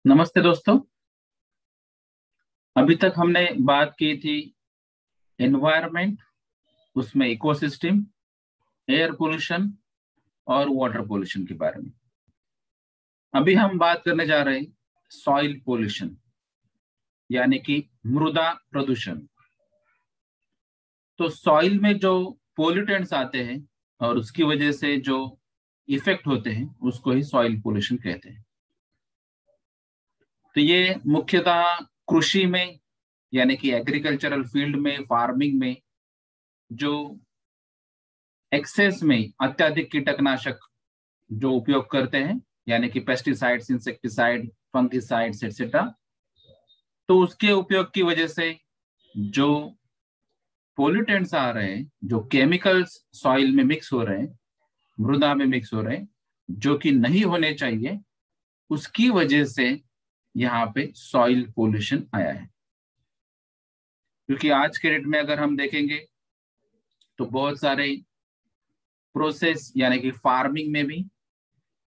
नमस्ते दोस्तों। अभी तक हमने बात की थी एनवायरनमेंट, उसमें इकोसिस्टम, एयर पोल्यूशन और वाटर पोल्यूशन के बारे में। अभी हम बात करने जा रहे हैं सॉइल पोल्यूशन, यानी कि मृदा प्रदूषण। तो सॉइल में जो पोल्यूटेंट्स आते हैं और उसकी वजह से जो इफेक्ट होते हैं उसको ही सॉइल पोल्यूशन कहते हैं। तो ये मुख्यतः कृषि में, यानी कि एग्रीकल्चरल फील्ड में, फार्मिंग में जो एक्सेस में अत्यधिक कीटनाशक जो उपयोग करते हैं, यानी कि पेस्टिसाइड्स, इंसेक्टिसाइड, फंगिसाइड्स एक्सेट्रा, तो उसके उपयोग की वजह से जो पोल्यूटेंट्स आ रहे हैं, जो केमिकल्स सॉइल में मिक्स हो रहे हैं, मृदा में मिक्स हो रहे हैं, जो कि नहीं होने चाहिए, उसकी वजह से यहाँ पे सॉइल पोल्यूशन आया है। क्योंकि आज के डेट में अगर हम देखेंगे तो बहुत सारे प्रोसेस, यानी कि फार्मिंग में भी,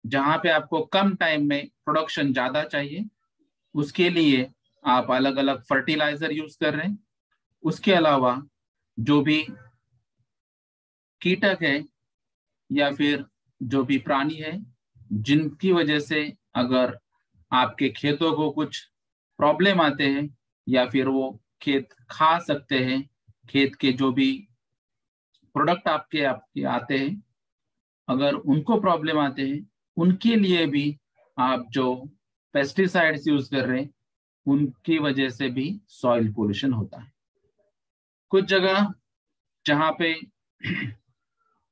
जहां पे आपको कम टाइम में प्रोडक्शन ज्यादा चाहिए, उसके लिए आप अलग अलग फर्टिलाइजर यूज कर रहे हैं। उसके अलावा जो भी कीटक है या फिर जो भी प्राणी है, जिनकी वजह से अगर आपके खेतों को कुछ प्रॉब्लम आते हैं या फिर वो खेत खा सकते हैं, खेत के जो भी प्रोडक्ट आपके आपके आते हैं, अगर उनको प्रॉब्लम आते हैं, उनके लिए भी आप जो पेस्टिसाइड्स यूज कर रहे हैं, उनकी वजह से भी सॉइल पोल्यूशन होता है। कुछ जगह जहां पे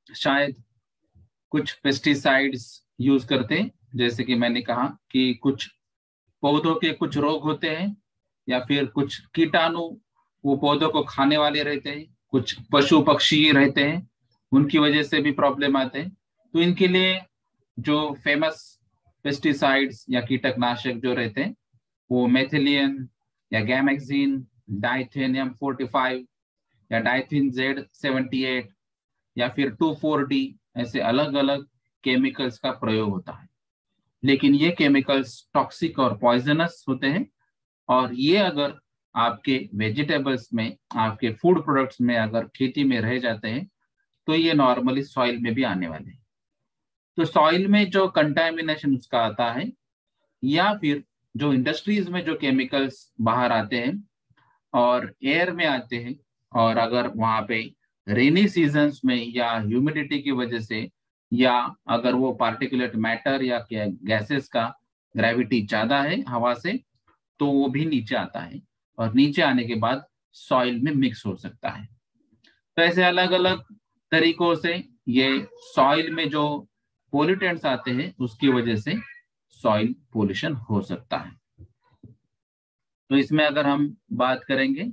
शायद कुछ पेस्टिसाइड्स यूज करते हैं, जैसे कि मैंने कहा कि कुछ पौधों के कुछ रोग होते हैं या फिर कुछ कीटाणु वो पौधों को खाने वाले रहते हैं, कुछ पशु पक्षी रहते हैं, उनकी वजह से भी प्रॉब्लम आते हैं। तो इनके लिए जो फेमस पेस्टिसाइड्स या कीटनाशक जो रहते हैं, वो मेथिलियन या गैमेक्सिन, डाइथेनियम 45 या डाइथिन Z78 या फिर 2,4-D, ऐसे अलग अलग केमिकल्स का प्रयोग होता है। लेकिन ये केमिकल्स टॉक्सिक और पॉइजनस होते हैं, और ये अगर आपके वेजिटेबल्स में, आपके फूड प्रोडक्ट्स में अगर खेती में रह जाते हैं, तो ये नॉर्मली सॉइल में भी आने वाले हैं। तो सॉइल में जो कंटामिनेशन उसका आता है, या फिर जो इंडस्ट्रीज में जो केमिकल्स बाहर आते हैं और एयर में आते हैं, और अगर वहां पे रेनी सीजन्स में या ह्यूमिडिटी की वजह से, या अगर वो पार्टिकुलेट मैटर या गैसेस का ग्रेविटी ज्यादा है हवा से, तो वो भी नीचे आता है, और नीचे आने के बाद सॉइल में मिक्स हो सकता है। तो ऐसे अलग अलग तरीकों से ये सॉइल में जो पोल्यूटेंट्स आते हैं, उसकी वजह से सॉइल पोल्यूशन हो सकता है। तो इसमें अगर हम बात करेंगे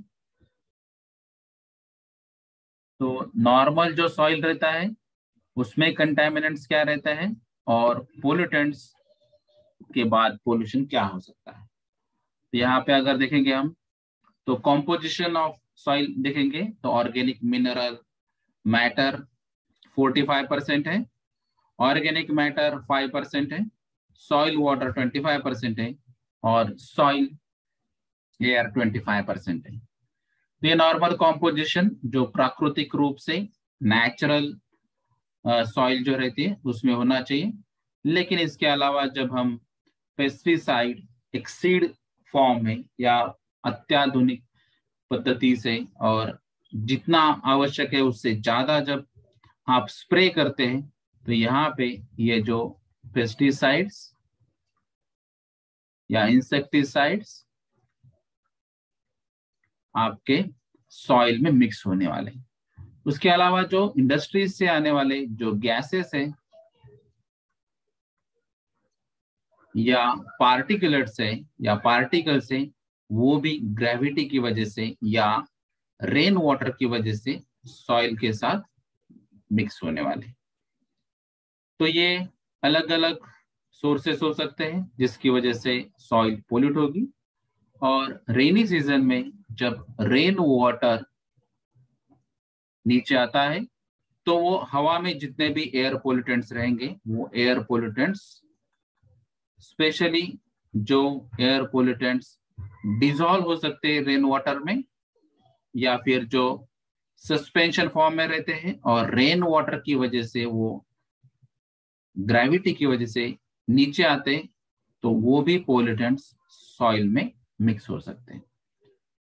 तो नॉर्मल जो सॉइल रहता है उसमें कंटामिनेंट्स क्या रहता है, और पोल्यूटेंट्स के बाद पोल्यूशन क्या हो सकता है। तो यहाँ पे अगर देखेंगे हम, तो कॉम्पोजिशन ऑफ सॉइल देखेंगे तो ऑर्गेनिक मिनरल मैटर 45% है, ऑर्गेनिक मैटर 5% है, सॉइल वाटर 25% है, और सॉइल एयर 25% है। तो ये नॉर्मल कॉम्पोजिशन जो प्राकृतिक रूप से नेचुरल सॉइल जो रहती है उसमें होना चाहिए। लेकिन इसके अलावा जब हम पेस्टिसाइड एक्सीड फॉर्म में या अत्याधुनिक पद्धति से, और जितना आवश्यक है उससे ज्यादा जब आप स्प्रे करते हैं, तो यहाँ पे ये जो पेस्टिसाइड्स या इंसेक्टिसाइड्स आपके सॉइल में मिक्स होने वाले हैं। उसके अलावा जो इंडस्ट्रीज से आने वाले जो गैसेस हैं या पार्टिकुलेट्स है या पार्टिकल्स है, वो भी ग्रेविटी की वजह से या रेन वाटर की वजह से सॉइल के साथ मिक्स होने वाले। तो ये अलग अलग सोर्सेस हो सकते हैं जिसकी वजह से सॉइल पोल्यूट होगी। और रेनी सीजन में जब रेन वाटर नीचे आता है, तो वो हवा में जितने भी एयर पोल्यूटेंट्स रहेंगे, वो एयर पोल्यूटेंट्स स्पेशली जो एयर पोल्यूटेंट्स डिसॉल्व हो सकते हैं रेन वाटर में, या फिर जो सस्पेंशन फॉर्म में रहते हैं और रेन वाटर की वजह से वो ग्रेविटी की वजह से नीचे आते हैं, तो वो भी पोल्यूटेंट्स सॉइल में मिक्स हो सकते हैं।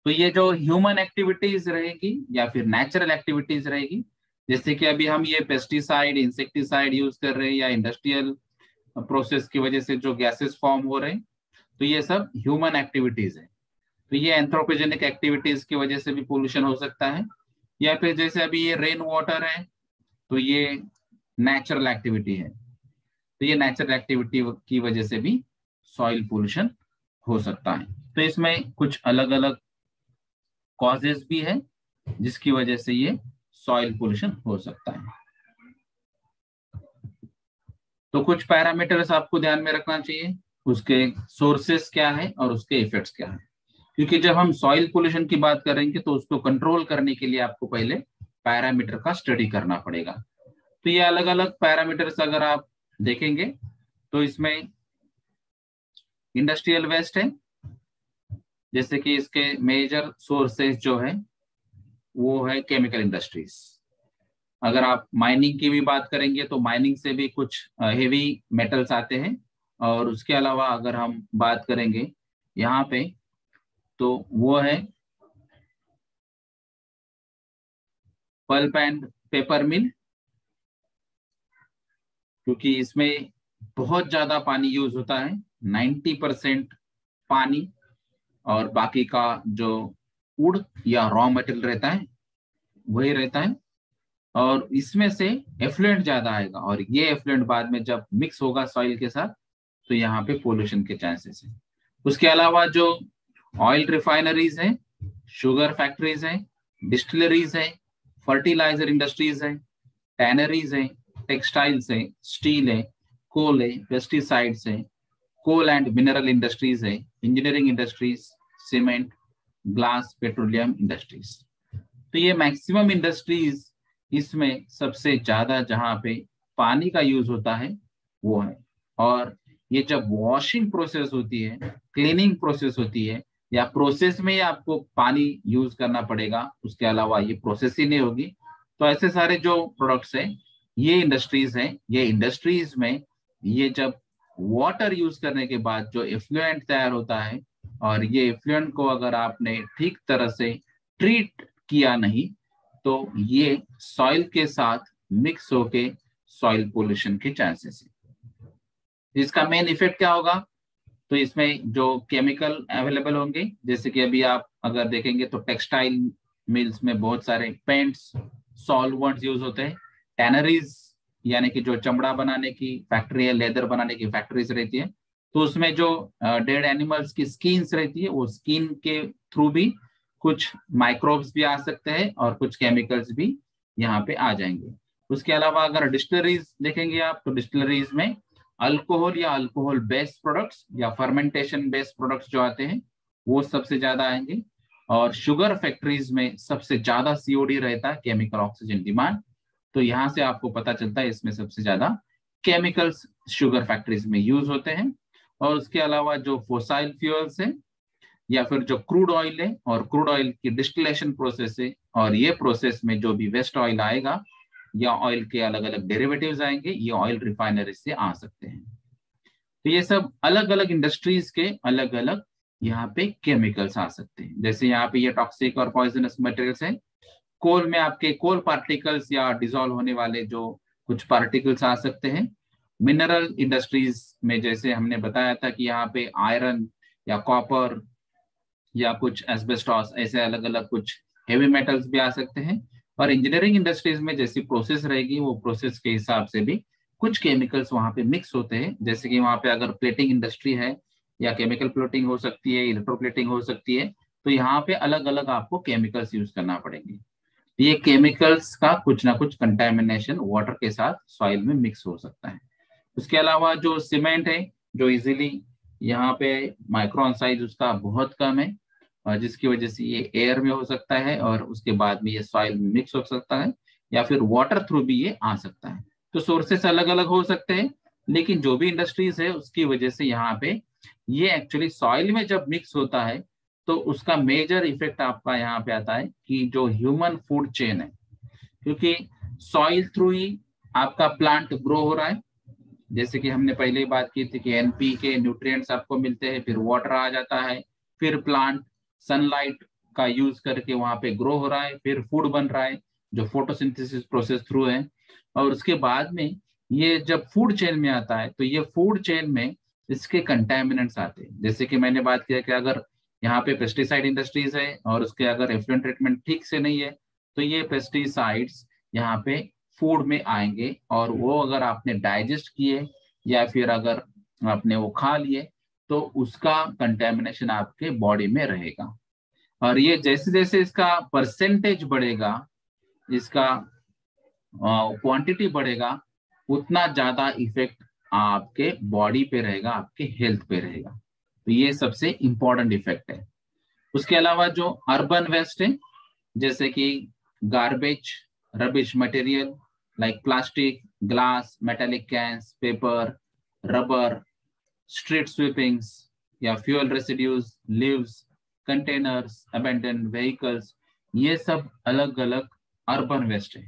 तो ये जो ह्यूमन एक्टिविटीज रहेगी या फिर नेचुरल एक्टिविटीज रहेगी, जैसे कि अभी हम ये पेस्टिसाइड, इंसेक्टिसाइड यूज कर रहे हैं या इंडस्ट्रियल प्रोसेस की वजह से जो गैसेस फॉर्म हो रहे हैं, तो ये सब ह्यूमन एक्टिविटीज है। तो ये एंथ्रोपोजेनिक एक्टिविटीज की वजह से भी पोल्यूशन हो सकता है, या फिर जैसे अभी ये रेन वाटर है तो ये नेचुरल एक्टिविटी है, तो ये नेचुरल एक्टिविटी की वजह से भी सॉइल पोल्यूशन हो सकता है। तो इसमें कुछ अलग अलग कॉजेस भी है जिसकी वजह से ये सॉइल पोल्यूशन हो सकता है। तो कुछ पैरामीटर्स आपको ध्यान में रखना चाहिए, उसके सोर्सेस क्या है और उसके इफेक्ट्स क्या है, क्योंकि जब हम सॉइल पोल्यूशन की बात करेंगे तो उसको कंट्रोल करने के लिए आपको पहले पैरामीटर का स्टडी करना पड़ेगा। तो ये अलग अलग पैरामीटर्स अगर आप देखेंगे तो इसमें इंडस्ट्रियल वेस्ट है, जैसे कि इसके मेजर सोर्सेज जो है वो है केमिकल इंडस्ट्रीज। अगर आप माइनिंग की भी बात करेंगे तो माइनिंग से भी कुछ हेवी मेटल्स आते हैं, और उसके अलावा अगर हम बात करेंगे यहाँ पे तो वो है पल्प एंड पेपर मिल, क्योंकि इसमें बहुत ज्यादा पानी यूज होता है, 90% पानी, और बाकी का जो वुड या रॉ मटेरियल रहता है वही रहता है, और इसमें से एफ्लुएंट ज्यादा आएगा, और ये एफ्लुएंट बाद में जब मिक्स होगा सॉइल के साथ तो यहाँ पे पोल्यूशन के चांसेस है। उसके अलावा जो ऑयल रिफाइनरीज है, शुगर फैक्ट्रीज है, डिस्टिलरीज है, फर्टिलाइजर इंडस्ट्रीज है, टैनरीज है, टेक्सटाइल्स है, स्टील है, कोल है, पेस्टिसाइड्स है, कोल एंड मिनरल इंडस्ट्रीज है, engineering industries, cement, glass, petroleum industries. तो ये मैक्सिमम इंडस्ट्रीज इसमें सबसे ज्यादा जहां पे पानी का यूज होता है वो है। और ये जब वॉशिंग प्रोसेस होती है, क्लीनिंग प्रोसेस होती है, या प्रोसेस में ही आपको पानी यूज करना पड़ेगा, उसके अलावा ये प्रोसेस ही नहीं होगी, तो ऐसे सारे जो प्रोडक्ट्स हैं ये इंडस्ट्रीज हैं, ये इंडस्ट्रीज में ये जब वाटर यूज करने के बाद जो एफ्लुएंट तैयार होता है, और ये एफ्लुएंट को अगर आपने ठीक तरह से ट्रीट किया नहीं तो ये सॉइल के साथ मिक्स होके सॉइल पोल्यूशन के चांसेस है। इसका मेन इफेक्ट क्या होगा, तो इसमें जो केमिकल अवेलेबल होंगे, जैसे कि अभी आप अगर देखेंगे तो टेक्सटाइल मिल्स में बहुत सारे पेंट्स, सॉल्वेंट्स यूज होते हैं, टैनरीज यानी कि जो चमड़ा बनाने की फैक्ट्री है, लेदर बनाने की फैक्ट्रीज रहती है, तो उसमें जो डेड एनिमल्स की स्किन्स रहती है, वो स्किन के थ्रू भी कुछ माइक्रोब्स भी आ सकते हैं और कुछ केमिकल्स भी यहाँ पे आ जाएंगे। उसके अलावा अगर डिस्टिलरीज देखेंगे आप तो डिस्टिलरीज में अल्कोहल या अल्कोहल बेस्ड प्रोडक्ट्स या फर्मेंटेशन बेस्ड प्रोडक्ट्स जो आते हैं वो सबसे ज्यादा आएंगे। और शुगर फैक्ट्रीज में सबसे ज्यादा सीओडी रहता है, केमिकल ऑक्सीजन डिमांड, तो यहाँ से आपको पता चलता है इसमें सबसे ज्यादा केमिकल्स शुगर फैक्ट्रीज में यूज होते हैं। और उसके अलावा जो फोसाइल फ्यूल्स है या फिर जो क्रूड ऑयल है, और क्रूड ऑयल की डिस्टिलेशन प्रोसेस है, और ये प्रोसेस में जो भी वेस्ट ऑयल आएगा या ऑयल के अलग अलग डेरिवेटिव्स आएंगे, ये ऑयल रिफाइनरी से आ सकते हैं। तो ये सब अलग अलग इंडस्ट्रीज के अलग अलग यहाँ पे केमिकल्स आ सकते हैं। जैसे यहाँ पे ये टॉक्सिक और पॉइजनस मटेरियल्स है, कोल में आपके कोल पार्टिकल्स या डिसॉल्व होने वाले जो कुछ पार्टिकल्स आ सकते हैं। मिनरल इंडस्ट्रीज में जैसे हमने बताया था कि यहाँ पे आयरन या कॉपर या कुछ एस्बेस्टॉस, ऐसे अलग अलग कुछ हेवी मेटल्स भी आ सकते हैं। और इंजीनियरिंग इंडस्ट्रीज में जैसी प्रोसेस रहेगी वो प्रोसेस के हिसाब से भी कुछ केमिकल्स वहां पे मिक्स होते हैं। जैसे कि वहां पे अगर प्लेटिंग इंडस्ट्री है या केमिकल प्लेटिंग हो सकती है, इलेक्ट्रोप्लेटिंग हो सकती है, तो यहाँ पे अलग अलग आपको केमिकल्स यूज करना पड़ेंगे। ये केमिकल्स का कुछ ना कुछ कंटेमिनेशन वाटर के साथ सॉइल में मिक्स हो सकता है। उसके अलावा जो सीमेंट है, जो इजीली यहाँ पे माइक्रोन साइज उसका बहुत कम है, और जिसकी वजह से ये एयर में हो सकता है और उसके बाद में ये सॉइल में मिक्स हो सकता है, या फिर वाटर थ्रू भी ये आ सकता है। तो सोर्सेस अलग अलग हो सकते हैं, लेकिन जो भी इंडस्ट्रीज है उसकी वजह से यहाँ पे ये एक्चुअली सॉइल में जब मिक्स होता है तो उसका मेजर इफेक्ट आपका यहाँ पे आता है कि जो ह्यूमन फूड चेन है, क्योंकि सॉइल थ्रू ही आपका प्लांट ग्रो हो रहा है। जैसे कि हमने पहले ही बात की थी कि एनपीके न्यूट्रिएंट्स आपको मिलते हैं, फिर वाटर आ जाता है, फिर प्लांट सनलाइट का यूज करके वहां पे ग्रो हो रहा है, फिर फूड बन रहा है जो फोटोसिंथेसिस प्रोसेस थ्रू है। और उसके बाद में ये जब फूड चेन में आता है तो ये फूड चेन में इसके कंटेमिनेंट्स आते हैं। जैसे कि मैंने बात किया कि अगर यहाँ पे पेस्टिसाइड इंडस्ट्रीज है और उसके अगर एफ्लुएंट ट्रीटमेंट ठीक से नहीं है तो ये पेस्टिसाइड्स यहाँ पे फूड में आएंगे, और वो अगर आपने डाइजेस्ट किए या फिर अगर आपने वो खा लिए तो उसका कंटेमिनेशन आपके बॉडी में रहेगा। और ये जैसे जैसे इसका परसेंटेज बढ़ेगा, इसका क्वांटिटी बढ़ेगा, उतना ज्यादा इफेक्ट आपके बॉडी पे रहेगा, आपके हेल्थ पे रहेगा। तो ये सबसे इंपॉर्टेंट इफेक्ट है। उसके अलावा जो अर्बन वेस्ट है, जैसे कि garbage, rubbish material like plastic, glass, metallic cans, paper, rubber, street sweepings या fuel residues, leaves, containers, abandoned vehicles, ये सब अलग अलग अर्बन वेस्ट है।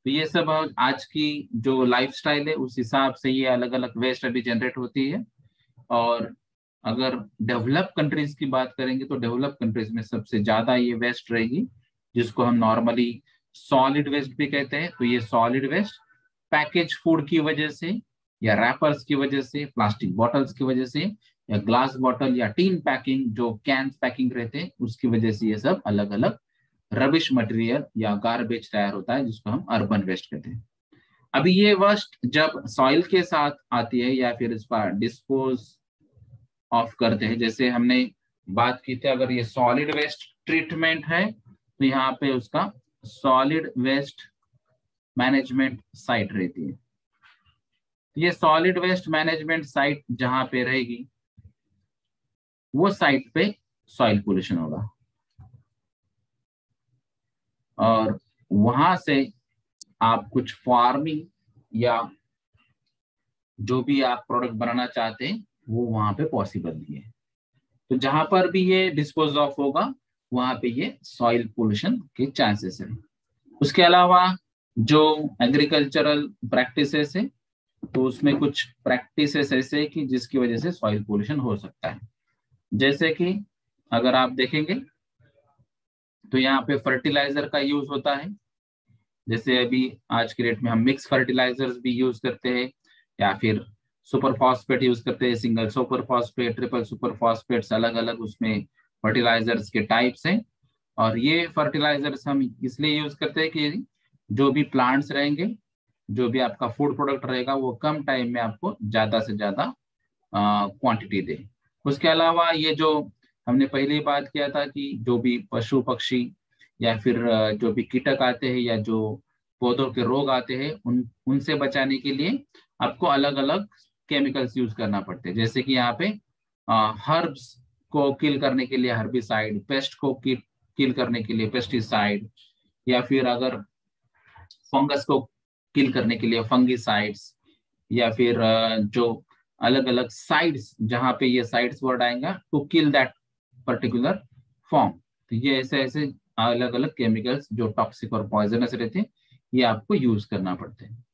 तो ये सब आज की जो लाइफस्टाइल है उस हिसाब से ये अलग अलग वेस्ट अभी जनरेट होती है। और अगर डेवलप कंट्रीज की बात करेंगे तो डेवलप कंट्रीज में सबसे ज्यादा ये वेस्ट रहेगी, जिसको हम नॉर्मली सॉलिड वेस्ट भी कहते हैं। तो ये सॉलिड वेस्ट पैकेज फूड की वजह से या रैपर्स की वजह से, प्लास्टिक बॉटल्स की वजह से, या ग्लास बॉटल या टीन पैकिंग जो कैन पैकिंग रहते हैं उसकी वजह से ये सब अलग अलग रबिश मटेरियल या गार्बेज तैयार होता है, जिसको हम अर्बन वेस्ट कहते हैं। अभी ये वेस्ट जब सॉइल के साथ आती है या फिर इस पर डिस्पोज ऑफ करते हैं, जैसे हमने बात की थी, अगर ये सॉलिड वेस्ट ट्रीटमेंट है तो यहाँ पे उसका सॉलिड वेस्ट मैनेजमेंट साइट रहती है। ये सॉलिड वेस्ट मैनेजमेंट साइट जहां पे रहेगी वो साइट पे सॉइल पोल्यूशन होगा, और वहां से आप कुछ फार्मिंग या जो भी आप प्रोडक्ट बनाना चाहते हैं वो वहां पे पॉसिबल नहीं है। तो जहां पर भी ये डिस्पोज ऑफ होगा वहां पे ये सॉइल पोल्यूशन के चांसेस है। उसके अलावा जो एग्रीकल्चरल प्रैक्टिसेस है तो उसमें कुछ प्रैक्टिसेस ऐसे कि जिसकी वजह से सॉइल पोल्यूशन हो सकता है। जैसे कि अगर आप देखेंगे तो यहाँ पे फर्टिलाइजर का यूज होता है। जैसे अभी आज के डेट में हम मिक्स फर्टिलाइजर्स भी यूज करते हैं, या फिर सुपर फॉस्फेट यूज करते हैं, single super phosphate, triple super phosphates, अलग अलग उसमें फर्टिलाइजर्स के टाइप्स हैं। और ये फर्टिलाइजर्स हम इसलिए यूज करते हैं कि जो भी प्लांट्स रहेंगे, जो भी आपका फूड प्रोडक्ट रहेगा वो कम टाइम में आपको ज्यादा से ज्यादा क्वांटिटी दे। उसके अलावा ये जो हमने पहले ही बात किया था कि जो भी पशु पक्षी या फिर जो भी कीटक आते हैं या जो पौधों के रोग आते हैं उनसे बचाने के लिए आपको अलग अलग केमिकल्स यूज करना पड़ते हैं। जैसे कि यहाँ पे हर्ब्स को किल करने के लिए हर्बिसाइड, पेस्ट को किल करने के लिए पेस्टिसाइड, या फिर अगर फंगस को किल करने के लिए फंगिसाइड्स, या फिर जो अलग अलग साइड्स जहां पे ये साइड्स वर्ड आएगा to kill that particular form. तो ये ऐसे ऐसे अलग अलग केमिकल्स जो टॉक्सिक और पॉइजनस रहते हैं ये आपको यूज करना पड़ते हैं।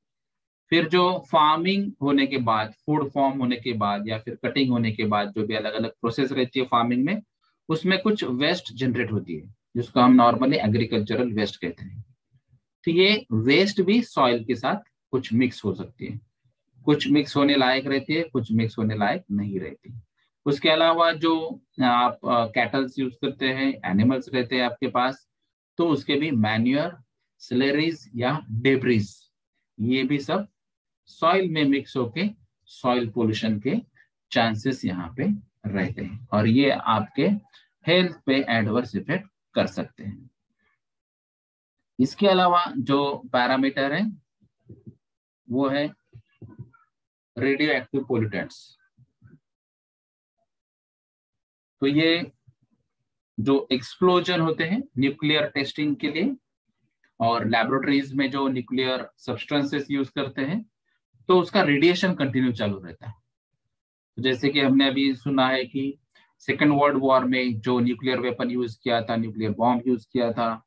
फिर जो फार्मिंग होने के बाद, फूड फॉर्म होने के बाद या फिर कटिंग होने के बाद जो भी अलग अलग प्रोसेस रहती है फार्मिंग में, उसमें कुछ वेस्ट जनरेट होती है जिसको हम नॉर्मली एग्रीकल्चरल वेस्ट कहते हैं। तो ये वेस्ट भी सॉइल के साथ कुछ मिक्स हो सकती है, कुछ मिक्स होने लायक रहती है, कुछ मिक्स होने लायक नहीं रहती। उसके अलावा जो आप कैटल्स यूज करते हैं, एनिमल्स रहते हैं आपके पास, तो उसके भी मैन्योर, स्लरीज या डेब्रिज, ये भी सब सॉइल में मिक्स होके सॉइल पोल्यूशन के चांसेस यहाँ पे रहते हैं, और ये आपके हेल्थ पे एडवर्स इफेक्ट कर सकते हैं। इसके अलावा जो पैरामीटर है वो है रेडियो एक्टिव पोल्यूटेंट्स। तो ये जो एक्सप्लोजन होते हैं न्यूक्लियर टेस्टिंग के लिए और लैबोरेटरीज में जो न्यूक्लियर सब्सटेंसेस यूज करते हैं, तो उसका रेडिएशन कंटिन्यू चालू रहता है। तो जैसे कि हमने अभी सुना है कि सेकेंड वर्ल्ड वॉर में जो न्यूक्लियर वेपन यूज किया था, न्यूक्लियर बॉम्ब यूज किया था,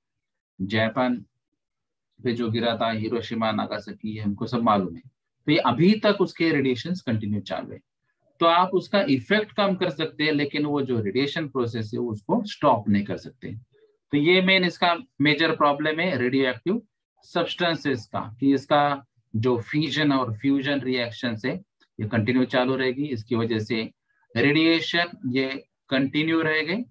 जापान पे जो गिरा था, हिरोशिमा नागासाकी, ये हमको सब मालूम है। तो ये अभी तक उसके रेडिएशंस कंटिन्यू चालू है। तो आप उसका इफेक्ट कम कर सकते हैं, लेकिन वो जो रेडिएशन प्रोसेस है उसको स्टॉप नहीं कर सकते। तो ये मेन इसका मेजर प्रॉब्लम है रेडियो एक्टिव सब्सटेंसेस का, कि इसका जो फ्यूजन और फ्यूजन रिएक्शन है ये कंटिन्यू चालू रहेगी। इसकी वजह से रेडिएशन ये कंटिन्यू रहेंगे,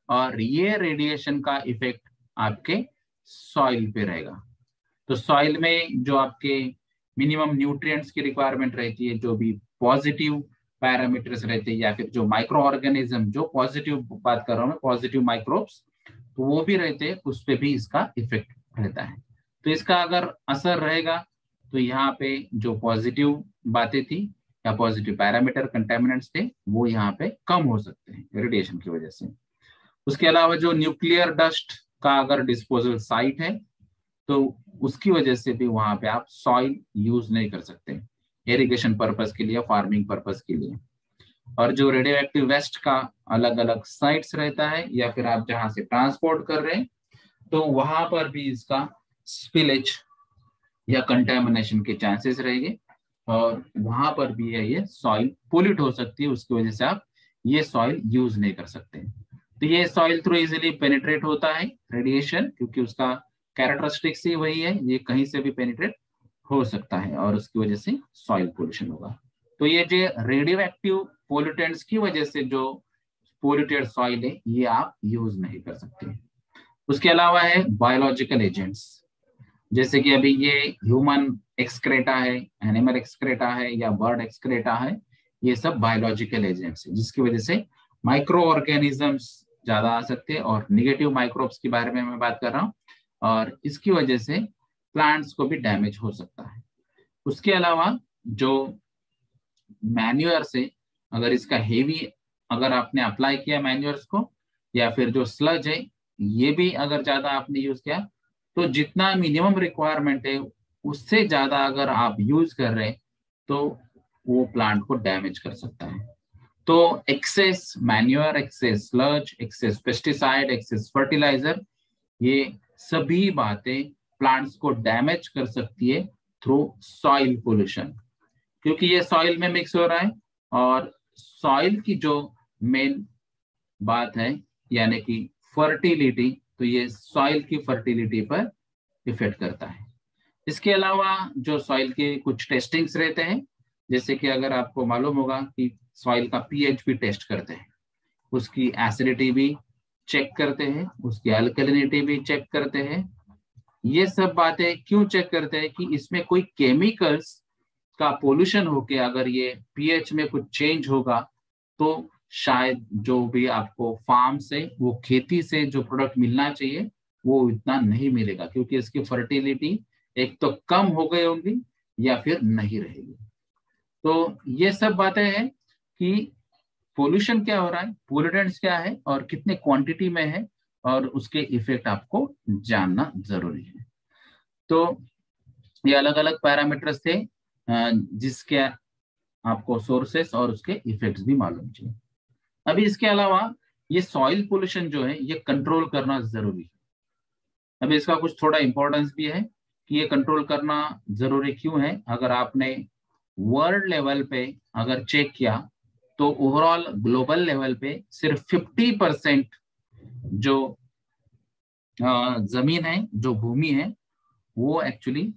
और ये रेडिएशन का इफेक्ट आपके सॉइल पे रहेगा। तो सॉइल में जो आपके मिनिमम न्यूट्रिएंट्स की रिक्वायरमेंट रहती है, जो भी पॉजिटिव पैरामीटर्स रहते हैं, या फिर जो माइक्रो ऑर्गेनिज्म, जो पॉजिटिव बात कर रहा हूँ मैं, पॉजिटिव माइक्रोब्स, तो वो भी रहते हैं, उस पर भी इसका इफेक्ट रहता है। तो इसका अगर असर रहेगा तो यहाँ पे जो पॉजिटिव बातें थी या पॉजिटिव पैरामीटर कंटेमिनेंट्स थे, वो यहाँ पे कम हो सकते हैं रेडिएशन की वजह से। उसके अलावा जो न्यूक्लियर डस्ट का अगर डिस्पोजल साइट है, तो उसकी वजह से भी वहां पे आप सॉइल यूज नहीं कर सकते इरिगेशन पर्पस के लिए, फार्मिंग पर्पस के लिए। और जो रेडियो एक्टिव वेस्ट का अलग अलग साइट्स रहता है, या फिर आप जहां से ट्रांसपोर्ट कर रहे हैं, तो वहां पर भी इसका स्पिलेज या कंटेमिनेशन के चांसेस रहेंगे, और वहां पर भी है ये सॉइल पोल्यूट हो सकती है। उसकी वजह से आप ये सॉइल यूज नहीं कर सकते। तो ये सॉइल थ्रू इजिली पेनिट्रेट होता है रेडिएशन, क्योंकि उसका कैरेक्टरिस्टिक्स ही वही है, ये कहीं से भी पेनिट्रेट हो सकता है, और उसकी वजह से सॉइल पोल्यूशन होगा। तो ये जो रेडियो एक्टिव पोल्यूटेंट्स की वजह से जो पोल्यूटेड सॉइल है, ये आप यूज नहीं कर सकते। उसके अलावा है बायोलॉजिकल एजेंट्स, जैसे कि अभी ये ह्यूमन एक्सक्रेटा है, एनिमल एक्सक्रेटा है, या बर्ड एक्सक्रेटा है, ये सब बायोलॉजिकल एजेंट्स है, जिसकी वजह से माइक्रो ऑर्गेनिजम्स ज्यादा आ सकते हैं, और निगेटिव माइक्रोब्स के बारे में मैं बात कर रहा हूँ, और इसकी वजह से प्लांट्स को भी डैमेज हो सकता है। उसके अलावा जो मैन्यूअर से, अगर इसका हेवी, अगर आपने अप्लाई किया मैन्यूअर्स को, या फिर जो स्लज है ये भी अगर ज्यादा आपने यूज किया, तो जितना मिनिमम रिक्वायरमेंट है उससे ज्यादा अगर आप यूज कर रहे हैं, तो वो प्लांट को डैमेज कर सकता है। तो excess manure, excess sludge, excess pesticide, excess fertiliser, ये सभी बातें प्लांट्स को डैमेज कर सकती है थ्रू सॉइल पोल्यूशन, क्योंकि ये सॉइल में मिक्स हो रहा है। और सॉइल की जो मेन बात है, यानी कि फर्टिलिटी, तो ये सॉइल की फर्टिलिटी पर इफेक्ट करता है। इसके अलावा जो सॉइल के कुछ टेस्टिंग्स रहते हैं, जैसे कि अगर आपको मालूम होगा कि सॉइल का पीएच भी टेस्ट करते हैं, उसकी एसिडिटी भी चेक करते हैं, उसकी अल्कलिनिटी भी चेक करते हैं। ये सब बातें क्यों चेक करते हैं? कि इसमें कोई केमिकल्स का पोल्यूशन होके अगर ये पीएच में कुछ चेंज होगा, तो शायद जो भी आपको फार्म से, वो खेती से जो प्रोडक्ट मिलना चाहिए, वो इतना नहीं मिलेगा, क्योंकि इसकी फर्टिलिटी एक तो कम हो गई होंगी या फिर नहीं रहेगी। तो ये सब बातें हैं कि पोल्यूशन क्या हो रहा है, पोल्यूटेंट्स क्या है, और कितने क्वांटिटी में है, और उसके इफेक्ट आपको जानना जरूरी है। तो ये अलग अलग पैरामीटर्स थे जिसके आपको सोर्सेस और उसके इफेक्ट्स भी मालूम चाहिए। अभी इसके अलावा ये सॉइल पोल्यूशन जो है, ये कंट्रोल करना जरूरी है। अभी इसका कुछ थोड़ा इंपॉर्टेंस भी है कि ये कंट्रोल करना जरूरी क्यों है। अगर आपने वर्ल्ड लेवल पे अगर चेक किया, तो ओवरऑल ग्लोबल लेवल पे सिर्फ 50% जो जमीन है, जो भूमि है, वो एक्चुअली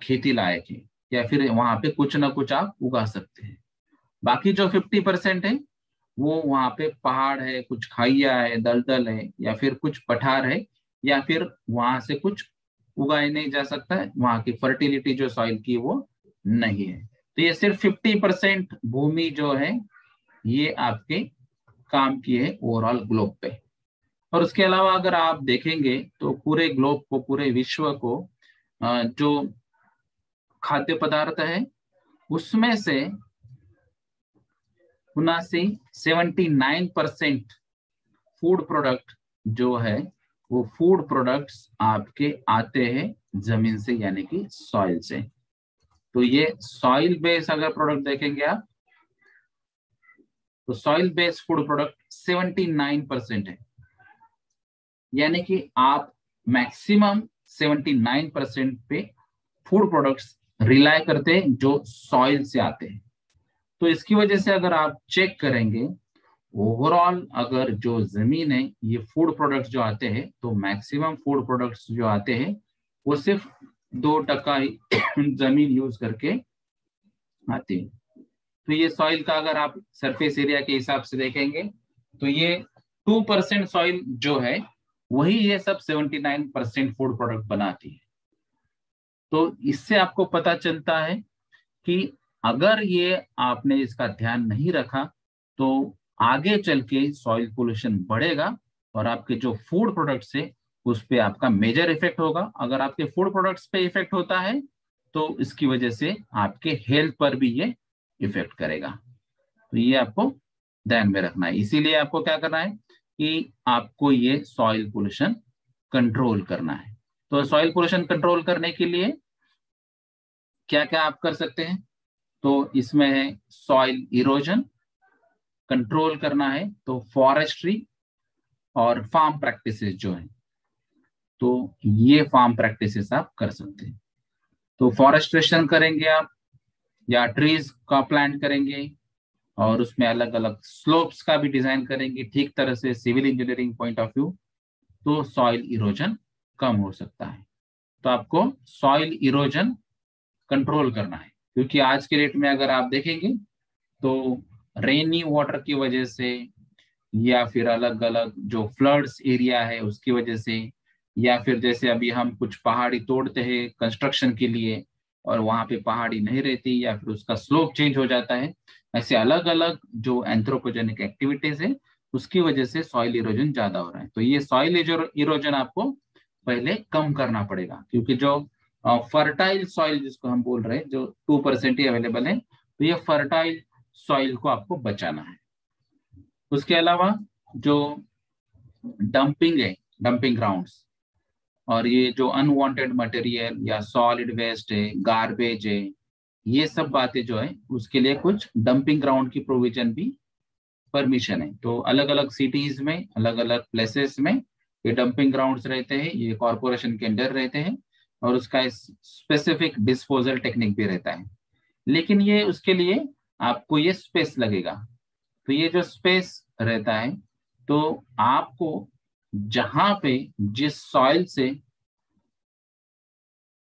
खेती लायक है, या फिर वहां पे कुछ ना कुछ आप उगा सकते हैं। बाकी जो 50% है, वो वहां पे पहाड़ है, कुछ खाइया है, दलदल है, या फिर कुछ पठार है, या फिर वहां से कुछ उगाया नहीं जा सकता है, वहां की फर्टिलिटी जो सॉइल की वो नहीं है। तो ये सिर्फ 50% भूमि जो है, ये आपके काम की है ओवरऑल ग्लोब पे। और उसके अलावा अगर आप देखेंगे, तो पूरे ग्लोब को, पूरे विश्व को जो खाद्य पदार्थ है, उसमें से 79% फूड प्रोडक्ट जो है, वो फूड प्रोडक्ट्स आपके आते हैं जमीन से, यानी कि सॉइल से। तो ये सॉइल बेस अगर प्रोडक्ट देखेंगे आप, तो सॉइल बेस्ड फूड प्रोडक्ट 79% है, यानी कि आप मैक्सिमम 79% पे फूड प्रोडक्ट्स रिलाय करते हैं जो सॉइल से आते हैं। तो इसकी वजह से अगर आप चेक करेंगे ओवरऑल, अगर जो जमीन है ये फूड प्रोडक्ट्स जो आते हैं, तो मैक्सिमम फूड प्रोडक्ट्स जो आते हैं वो सिर्फ 2% ही जमीन यूज करके आती है। तो ये सॉइल का अगर आप सरफेस एरिया के हिसाब से देखेंगे तो ये 2% सॉइल जो है वही ये सब 79% फूड प्रोडक्ट बनाती है। तो इससे आपको पता चलता है कि अगर ये आपने इसका ध्यान नहीं रखा तो आगे चल के सॉइल पोल्यूशन बढ़ेगा और आपके जो फूड प्रोडक्ट्स है उस पे आपका मेजर इफेक्ट होगा। अगर आपके फूड प्रोडक्ट्स पे इफेक्ट होता है तो इसकी वजह से आपके हेल्थ पर भी ये इफेक्ट करेगा। तो ये आपको ध्यान में रखना है। इसीलिए आपको क्या करना है कि आपको ये सॉइल पोल्यूशन कंट्रोल करना है। तो सॉइल पोल्यूशन कंट्रोल करने के लिए क्या क्या आप कर सकते हैं, तो इसमें है सॉइल इरोजन कंट्रोल करना है, तो फॉरेस्ट्री और फार्म प्रैक्टिसेस जो है, तो ये फार्म प्रैक्टिसेस आप कर सकते हैं। तो फॉरेस्ट्रेशन करेंगे आप या ट्रीज का प्लांट करेंगे और उसमें अलग अलग स्लोप्स का भी डिजाइन करेंगे ठीक तरह से civil engineering point of view, तो सॉइल इरोजन कम हो सकता है। तो आपको सॉइल इरोजन कंट्रोल करना है, क्योंकि आज के डेट में अगर आप देखेंगे तो रेनी वाटर की वजह से या फिर अलग अलग जो फ्लड्स एरिया है उसकी वजह से, या फिर जैसे अभी हम कुछ पहाड़ी तोड़ते हैं कंस्ट्रक्शन के लिए और वहां पे पहाड़ी नहीं रहती या फिर उसका स्लोप चेंज हो जाता है, ऐसे अलग अलग जो एंथ्रोपोजेनिक एक्टिविटीज है उसकी वजह से सॉइल इरोजन ज्यादा हो रहा है। तो ये सॉइल इरोजन आपको पहले कम करना पड़ेगा, क्योंकि जो फर्टाइल सॉइल जिसको हम बोल रहे हैं जो 2% ही अवेलेबल है, तो ये फर्टाइल सॉइल को आपको बचाना है। उसके अलावा जो डंपिंग है, डंपिंग ग्राउंड्स और ये जो अनवांटेड मटेरियल या सॉलिड वेस्ट है, गार्बेज है, ये सब बातें जो है उसके लिए कुछ डंपिंग ग्राउंड की प्रोविजन भी परमिशन है। तो अलग अलग सिटीज में अलग अलग प्लेसेस में ये डंपिंग ग्राउंड्स रहते हैं, ये कॉरपोरेशन के अंडर रहते हैं और उसका स्पेसिफिक डिस्पोजल टेक्निक भी रहता है, लेकिन ये उसके लिए आपको ये स्पेस लगेगा। तो ये जो स्पेस रहता है तो आपको जहां पे जिस सॉइल से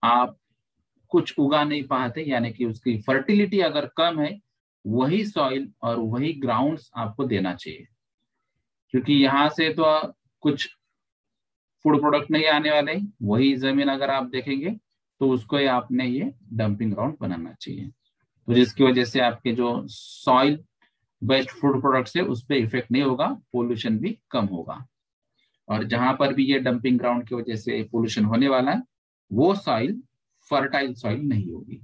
आप कुछ उगा नहीं पाते, यानी कि उसकी फर्टिलिटी अगर कम है, वही सॉइल और वही ग्राउंड्स आपको देना चाहिए, क्योंकि यहाँ से तो कुछ फूड प्रोडक्ट नहीं आने वाले, वही जमीन अगर आप देखेंगे तो उसको आपने ये डंपिंग ग्राउंड बनाना चाहिए। तो जिसकी वजह से आपके जो सॉइल बेस्ड फूड प्रोडक्ट्स है उस पर इफेक्ट नहीं होगा, पोल्यूशन भी कम होगा। और जहां पर भी ये डंपिंग ग्राउंड की वजह से पोल्यूशन होने वाला है वो सॉइल फर्टाइल सॉइल नहीं होगी।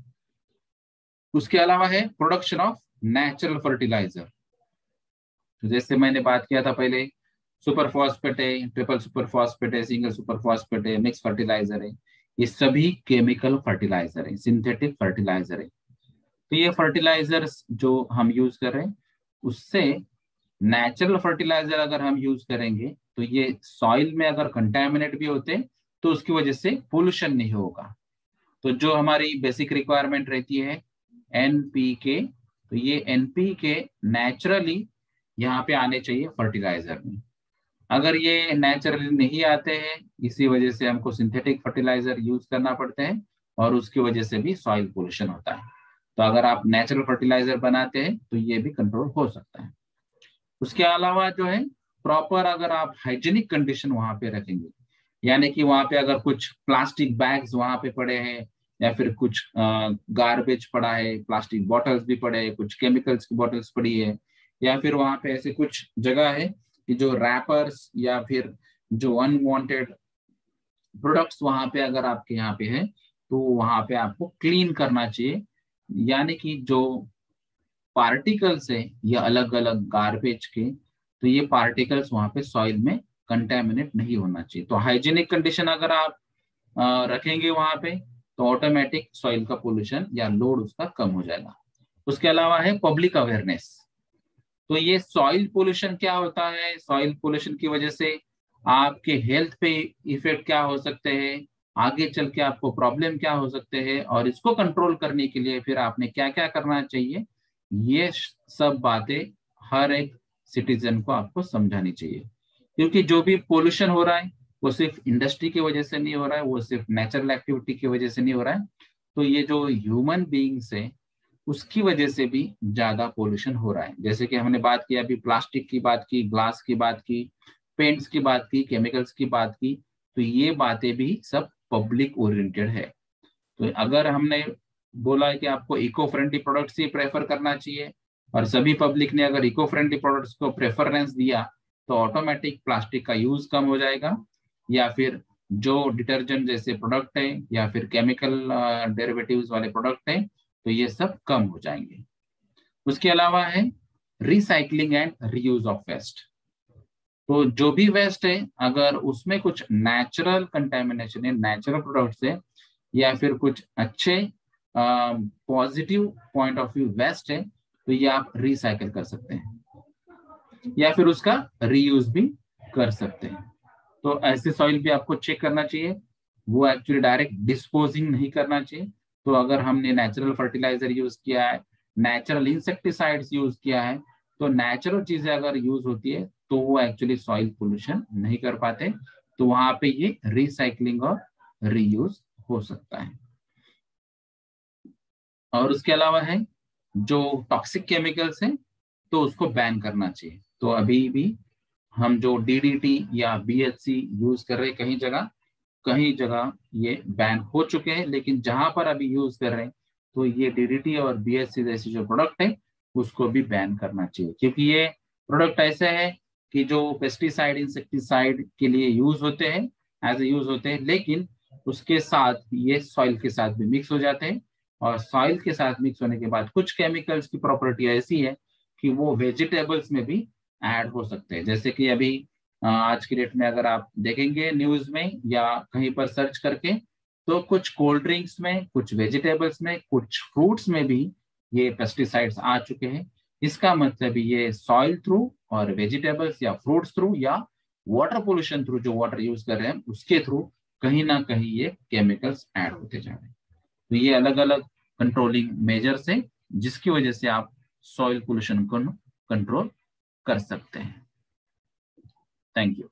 उसके अलावा है प्रोडक्शन ऑफ नेचुरल फर्टिलाइजर। तो जैसे मैंने बात किया था पहले, सुपर फॉस्फेट है, ट्रिपल सुपर फॉस्फेट है, सिंगल सुपर फॉस्फेट है, मिक्स फर्टिलाइजर है, ये सभी केमिकल फर्टिलाइजर है, सिंथेटिक फर्टिलाइजर है। तो ये फर्टिलाइजर्स जो हम यूज कर रहे हैं उससे नेचुरल फर्टिलाइजर अगर हम यूज करेंगे तो ये सॉइल में अगर कंटेमिनेट भी होते तो उसकी वजह से पोल्यूशन नहीं होगा। तो जो हमारी बेसिक रिक्वायरमेंट रहती है एनपीके, तो ये एनपीके नेचुरली यहाँ पे आने चाहिए फर्टिलाइजर में। अगर ये नेचुरली नहीं आते हैं, इसी वजह से हमको सिंथेटिक फर्टिलाइजर यूज करना पड़ते हैं और उसकी वजह से भी सॉइल पोल्यूशन होता है। तो अगर आप नेचुरल फर्टिलाइजर बनाते हैं तो ये भी कंट्रोल हो सकता है। उसके अलावा जो है प्रॉपर अगर आप हाइजीनिक कंडीशन वहां पे रखेंगे, यानी कि वहां पे अगर कुछ प्लास्टिक बैग्स वहां पे पड़े हैं या फिर कुछ गार्बेज पड़ा है, प्लास्टिक बॉटल्स भी पड़े हैं, कुछ केमिकल्स की बॉटल्स पड़ी है, या फिर वहां पे ऐसे कुछ जगह है कि जो रैपर्स या फिर जो अनवांटेड प्रोडक्ट्स वहां पे अगर आपके यहाँ पे है तो वहां पे आपको क्लीन करना चाहिए, यानी कि जो पार्टिकल्स है या अलग अलग गार्बेज के, तो ये पार्टिकल्स वहां पे सॉइल में कंटेमिनेट नहीं होना चाहिए। तो हाइजीनिक कंडीशन अगर आप रखेंगे वहां पे तो ऑटोमेटिक सॉइल का पोल्यूशन या लोड उसका कम हो जाएगा। उसके अलावा है पब्लिक अवेयरनेस। तो ये सॉइल पोल्यूशन क्या होता है, सॉइल पोल्यूशन की वजह से आपके हेल्थ पे इफेक्ट क्या हो सकते हैं, आगे चल के आपको प्रॉब्लम क्या हो सकते हैं, और इसको कंट्रोल करने के लिए फिर आपने क्या क्या करना चाहिए, ये सब बातें हर एक सिटीजन को आपको समझानी चाहिए। क्योंकि जो भी पोल्यूशन हो रहा है वो सिर्फ इंडस्ट्री की वजह से नहीं हो रहा है, वो सिर्फ नेचुरल एक्टिविटी की वजह से नहीं हो रहा है, तो ये जो ह्यूमन बीइंग्स है उसकी वजह से भी ज्यादा पोल्यूशन हो रहा है। जैसे कि हमने बात की अभी, प्लास्टिक की बात की, ग्लास की बात की, पेंट्स की बात की, केमिकल्स की बात की, तो ये बातें भी सब पब्लिक ओरिएंटेड है। तो अगर हमने बोला है कि आपको इको फ्रेंडली प्रोडक्ट्स ही प्रेफर करना चाहिए, और सभी पब्लिक ने अगर इको फ्रेंडली प्रोडक्ट्स को प्रेफरेंस दिया, तो ऑटोमेटिक प्लास्टिक का यूज कम हो जाएगा, या फिर जो डिटर्जेंट जैसे प्रोडक्ट है या फिर केमिकल डेरिवेटिव्स वाले प्रोडक्ट है, तो ये सब कम हो जाएंगे। उसके अलावा है recycling and reuse of waste. तो जो भी वेस्ट है अगर उसमें कुछ नेचुरल कंटेमिनेशन है, नेचुरल प्रोडक्ट्स है, या फिर कुछ अच्छे positive point of view waste है, तो ये आप रिसाइकल कर सकते हैं या फिर उसका रीयूज भी कर सकते हैं। तो ऐसे सॉइल भी आपको चेक करना चाहिए, वो एक्चुअली डायरेक्ट डिस्पोजिंग नहीं करना चाहिए। तो अगर हमने नेचुरल फर्टिलाइजर यूज किया है, नेचुरल इंसेक्टिसाइड्स यूज किया है, तो नेचुरल चीजें अगर यूज होती है तो वो एक्चुअली सॉइल पोल्यूशन नहीं कर पाते, तो वहां पे ये रिसाइकलिंग और रीयूज हो सकता है। और उसके अलावा है जो टॉक्सिक केमिकल्स हैं तो उसको बैन करना चाहिए। तो अभी भी हम जो डीडीटी या बीएचसी यूज कर रहे हैं कहीं जगह ये बैन हो चुके हैं, लेकिन जहां पर अभी यूज कर रहे हैं तो ये डीडीटी और बीएचसी जैसे जो प्रोडक्ट है उसको भी बैन करना चाहिए। क्योंकि ये प्रोडक्ट ऐसे है कि जो पेस्टिसाइड इंसेक्टिसाइड के लिए यूज होते हैं, एज ए यूज होते हैं, लेकिन उसके साथ ये सॉइल के साथ भी मिक्स हो जाते हैं, और सॉइल के साथ मिक्स होने के बाद कुछ केमिकल्स की प्रॉपर्टी ऐसी है कि वो वेजिटेबल्स में भी ऐड हो सकते हैं। जैसे कि अभी आज की डेट में अगर आप देखेंगे न्यूज में या कहीं पर सर्च करके, तो कुछ कोल्ड ड्रिंक्स में, कुछ वेजिटेबल्स में, कुछ फ्रूट्स में भी ये पेस्टिसाइड्स आ चुके हैं। इसका मतलब ये सॉइल थ्रू और वेजिटेबल्स या फ्रूट्स थ्रू या वाटर पोल्यूशन थ्रू, जो वाटर यूज कर रहे हैं उसके थ्रू कहीं ना कहीं ये केमिकल्स ऐड होते जा रहे हैं। तो ये अलग अलग कंट्रोलिंग मेजर्स है जिसकी वजह से आप सॉइल पोल्यूशन को कंट्रोल कर सकते हैं। Thank you.